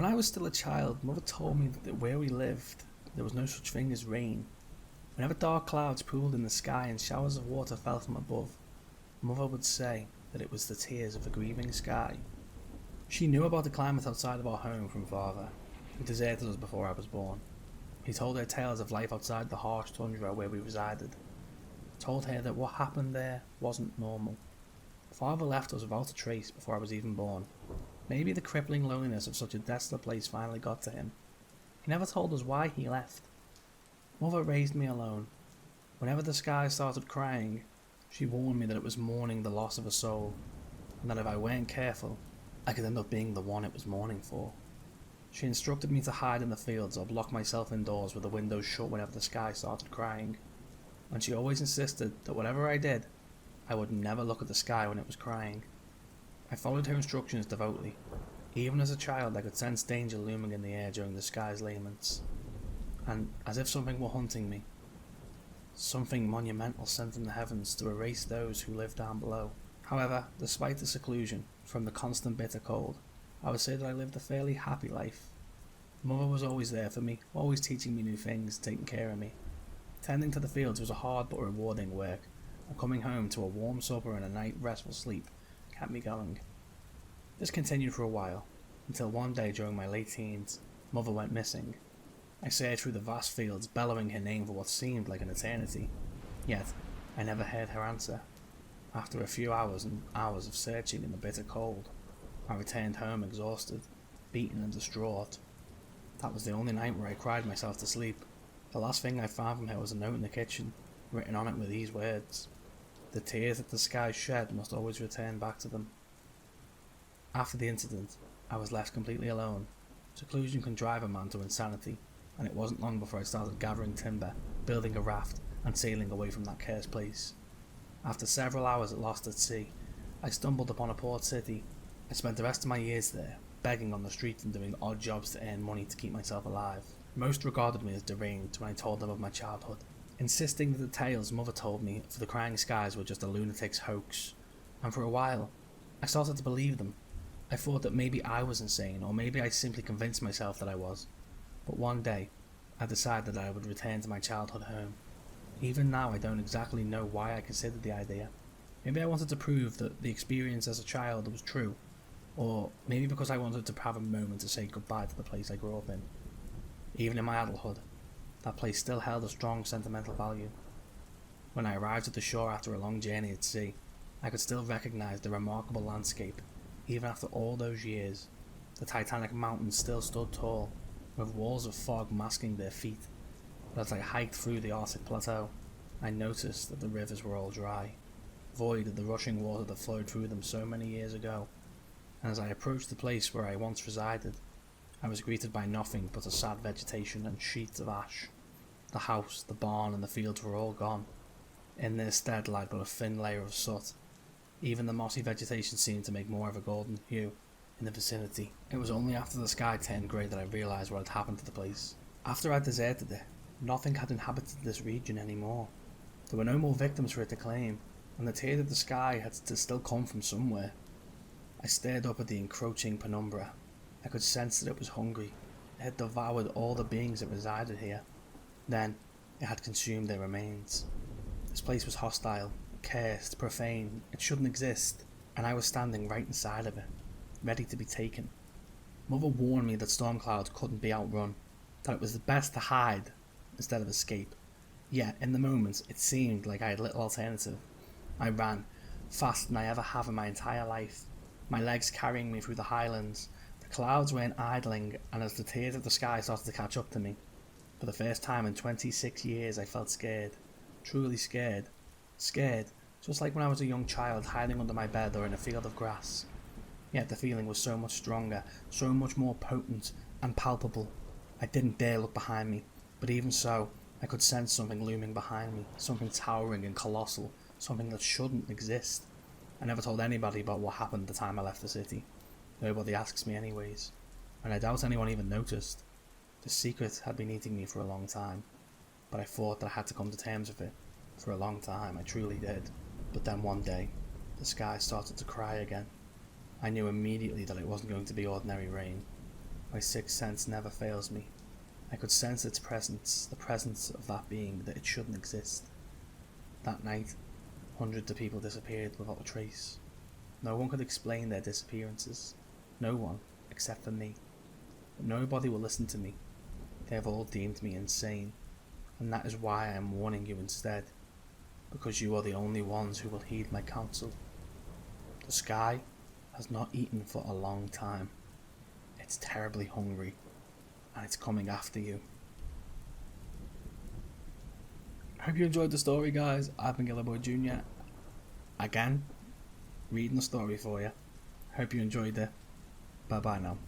When I was still a child, Mother told me that where we lived, there was no such thing as rain. Whenever dark clouds pooled in the sky and showers of water fell from above, Mother would say that it was the tears of a grieving sky. She knew about the climate outside of our home from Father, who deserted us before I was born. He told her tales of life outside the harsh tundra where we resided. Told her that what happened there wasn't normal. Father left us without a trace before I was even born. Maybe the crippling loneliness of such a desolate place finally got to him. He never told us why he left. Mother raised me alone. Whenever the sky started crying, she warned me that it was mourning the loss of a soul, and that if I weren't careful, I could end up being the one it was mourning for. She instructed me to hide in the fields or block myself indoors with the windows shut whenever the sky started crying, and she always insisted that whatever I did, I would never look at the sky when it was crying. I followed her instructions devoutly. Even as a child, I could sense danger looming in the air during the sky's lineaments, and as if something were hunting me, something monumental sent from the heavens to erase those who lived down below. However, despite the seclusion from the constant bitter cold, I would say that I lived a fairly happy life. Mother was always there for me, always teaching me new things, taking care of me. Tending to the fields was a hard but rewarding work, and coming home to a warm supper and a night restful sleep kept me going. This continued for a while, until one day during my late teens, Mother went missing. I searched through the vast fields, bellowing her name for what seemed like an eternity, yet I never heard her answer. After a few hours and hours of searching in the bitter cold, I returned home exhausted, beaten and distraught. That was the only night where I cried myself to sleep. The last thing I found from her was a note in the kitchen, written on it with these words: "The tears that the sky shed must always return back to them." After the incident, I was left completely alone. Seclusion can drive a man to insanity, and it wasn't long before I started gathering timber, building a raft, and sailing away from that cursed place. After several hours lost at sea, I stumbled upon a port city. I spent the rest of my years there, begging on the streets and doing odd jobs to earn money to keep myself alive. Most regarded me as deranged when I told them of my childhood, insisting that the tales Mother told me for the crying skies were just a lunatic's hoax, and for a while, I started to believe them. I thought that maybe I was insane, or maybe I simply convinced myself that I was. But one day, I decided that I would return to my childhood home. Even now I don't exactly know why I considered the idea. Maybe I wanted to prove that the experience as a child was true, or maybe because I wanted to have a moment to say goodbye to the place I grew up in. Even in my adulthood, that place still held a strong sentimental value. When I arrived at the shore after a long journey at sea, I could still recognise the remarkable landscape. Even after all those years, the Titanic mountains still stood tall, with walls of fog masking their feet. But as I hiked through the Arctic plateau, I noticed that the rivers were all dry, void of the rushing water that flowed through them so many years ago. And as I approached the place where I once resided, I was greeted by nothing but a sad vegetation and sheets of ash. The house, the barn, and the fields were all gone. In their stead lay but a thin layer of soot. Even the mossy vegetation seemed to make more of a golden hue in the vicinity. It was only after the sky turned grey that I realised what had happened to the place. After I deserted it, nothing had inhabited this region anymore. There were no more victims for it to claim, and the tears of the sky had to still come from somewhere. I stared up at the encroaching penumbra. I could sense that it was hungry. It had devoured all the beings that resided here. Then, it had consumed their remains. This place was hostile, cursed, profane. It shouldn't exist, and I was standing right inside of it, ready to be taken. Mother warned me that storm clouds couldn't be outrun, that it was best to hide instead of escape. Yet, in the moment, it seemed like I had little alternative. I ran, faster than I ever have in my entire life, my legs carrying me through the highlands. The clouds weren't idling, and as the tears of the sky started to catch up to me, for the first time in 26 years I felt scared. Truly scared. Scared, just like when I was a young child hiding under my bed or in a field of grass. Yet the feeling was so much stronger, so much more potent and palpable. I didn't dare look behind me, but even so, I could sense something looming behind me, something towering and colossal, something that shouldn't exist. I never told anybody about what happened the time I left the city. Nobody asks me anyways, and I doubt anyone even noticed. The secret had been eating me for a long time, but I thought that I had to come to terms with it. For a long time, I truly did. But then one day, the sky started to cry again. I knew immediately that it wasn't going to be ordinary rain. My sixth sense never fails me. I could sense its presence, the presence of that being that it shouldn't exist. That night, hundreds of people disappeared without a trace. No one could explain their disappearances. No one, except for me. But nobody will listen to me. They have all deemed me insane, and that is why I am warning you instead, because you are the only ones who will heed my counsel. The sky has not eaten for a long time. It's terribly hungry, and it's coming after you. I hope you enjoyed the story, guys. I've been Gillerboy Jr. Again, reading the story for you. Hope you enjoyed it. Bye bye now.